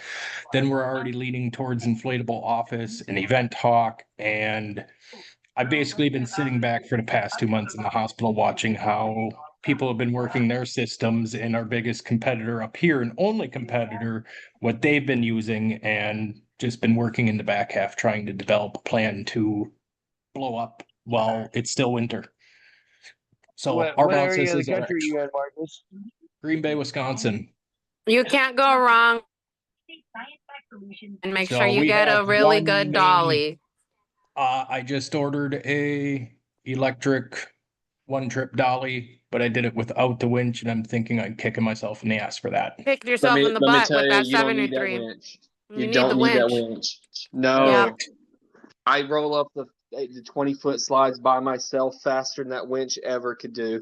Then we're already leaning towards inflatable office and event hawk. And I've basically been sitting back for the past 2 months in the hospital watching how people have been working their systems and our biggest competitor up here and only competitor, what they've been using, and just been working in the back half trying to develop a plan to blow up while it's still winter. So our What area of the bounces are country are you in, Marcus? Green Bay, Wisconsin. You can't go wrong. And make sure So you we get a have really one good main dolly. I just ordered a electric one-trip dolly, but I did it without the winch, and I'm thinking I'm kicking myself in the ass for that. Kicked Let yourself in me the let me butt tell with you, that you don't need that 73. winch. You You need the don't need that winch. winch. Yeah. No, I roll up the 20-foot slides by myself faster than that winch ever could do.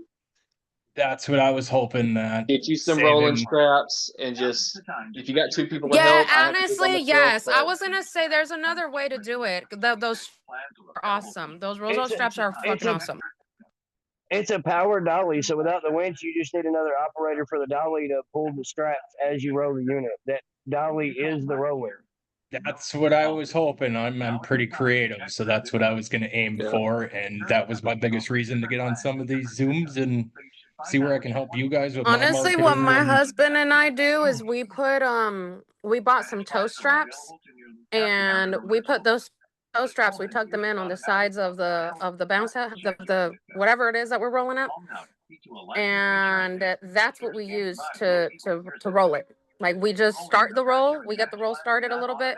That's what I was hoping that Get you some rolling saving. straps and just if you got 2 people to Yeah, help, I have to do it by honestly, myself. yes. I But was gonna say there's another way to do it. Those are awesome. Those roll It's a straps are it's fucking a awesome. it's a power dolly, so without the winch, you just need another operator for the dolly to pull the straps as you roll the unit. That dolly is the roller. That's what I was hoping. I'm pretty creative, so that's what I was going to aim yeah. for, and that was my biggest reason to get on some of these Zooms and see where I can help you guys with my Honestly, what marketing. my And husband and I do is we bought some toe straps and we put those toe straps, we tuck them in on the sides of the bounce house, the whatever it is that we're rolling up. And that's what we use to roll it. Like we just start the roll, we get the roll started a little bit,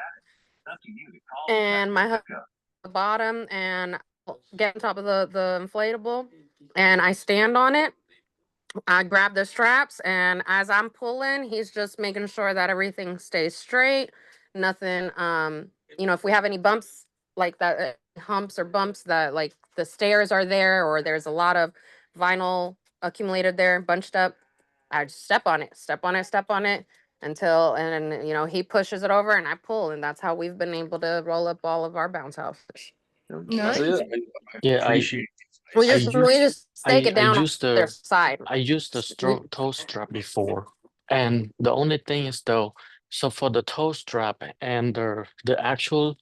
and my husband at the bottom and I'll get on top of the inflatable, and I stand on it. I grab the straps, and as I'm pulling, he's just making sure that everything stays straight. Nothing, if we have any bumps like that, humps or bumps that like the stairs are there, or there's a lot of vinyl accumulated there, bunched up, I just step on it, step on it, step on it until, and he pushes it over and I pull, and that's how we've been able to roll up all of our bounce houses. That's Nice. it. Yeah, appreciate We I just used stake it I down on used their the side. I used the We toe strap before, and the only thing is though, so for the toe strap and the actual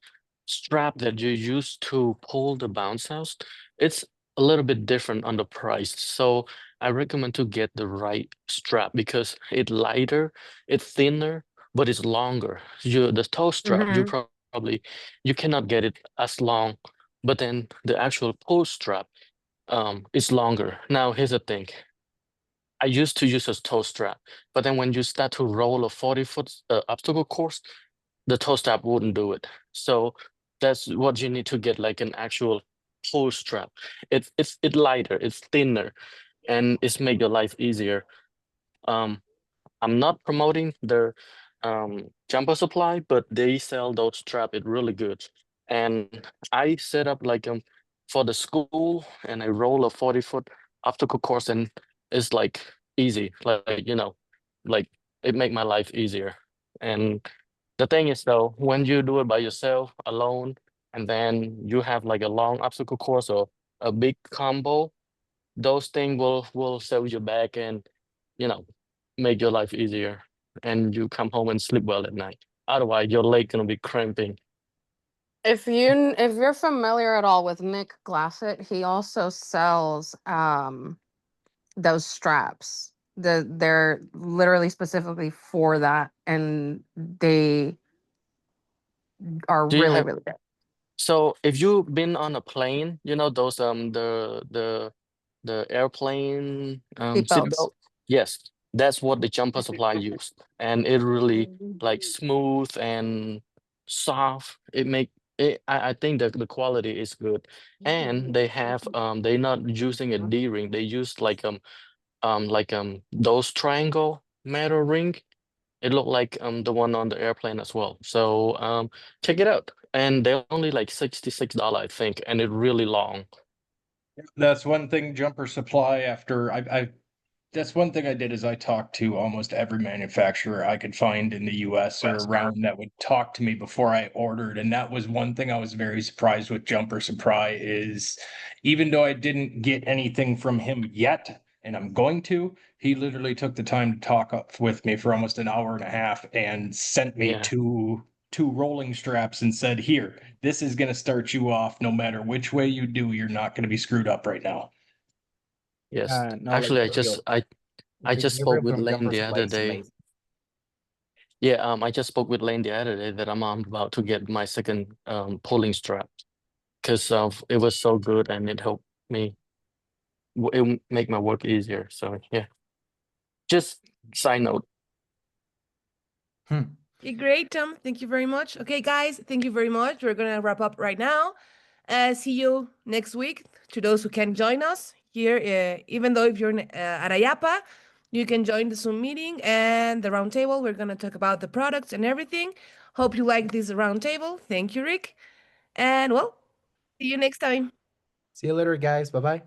strap that you use to pull the bounce house, it's a little bit different on the price. So I recommend to get the right strap because it's lighter, it's thinner, but it's longer. The toe strap, Mhm. probably you cannot get it as long, but then the actual pull strap is longer. Now here's the thing. I used to use a toe strap, but then when you start to roll a 40-foot obstacle course, the toe strap wouldn't do it. So that's what you need to get, like an actual pull strap. It's lighter, it's thinner, and it's make your life easier. Um, I'm not promoting jumper supply, but they sell those strap it really good. And I set up like for the school, and I roll a 40-foot obstacle course, and it's like easy, like like it make my life easier. And the thing is though, when you do it by yourself alone, and then you have like a long obstacle course or a big combo, those things will sell you back and you know make your life easier, and you come home and sleep well at night. Otherwise, your leg gonna be cramping. If you're familiar at all with Nick Glassett, he also sells those straps. They're literally specifically for that, and they are Do you really, have really good. So if you've been on a plane, those the airplane Seatbelts. seatbelt, yes, that's what the jumper supply used, and it really like smooth and soft. It make it. I think that the quality is good, and they have they're not using a D ring. They use those triangle metal ring. It looked like the one on the airplane as well. So check it out. And they're only like $66, I think, and it's really long. That's one thing Jumper Supply after that's one thing I did is I talked to almost every manufacturer I could find in the US or around that would talk to me before I ordered. And that was one thing I was very surprised with Jumper Supply is even though I didn't get anything from him yet, and I'm going to, he literally took the time to talk up with me for almost an hour and a half and sent me Yeah. two rolling straps and said, "Here, this is going to start you off no matter which way you do, you're not going to be screwed up right now." Yes. No, like Actually, for real. I The just spoke Gabriel with from Lane Jumper the Supply other is day. amazing. Yeah, I just spoke with Lane the other day that I'm about to get my second pulling strap because of it was so good and it helped me. It make my work easier. So yeah. Just side note. Okay, great, Tom. Thank you very much. Okay, guys, thank you very much. We're gonna wrap up right now. See you next week. To those who can join us here, even though if you're at Ayapa, you can join the Zoom meeting and the roundtable. We're gonna talk about the products and everything. Hope you like this roundtable. Thank you, Rick. And well, see you next time. See you later, guys. Bye bye.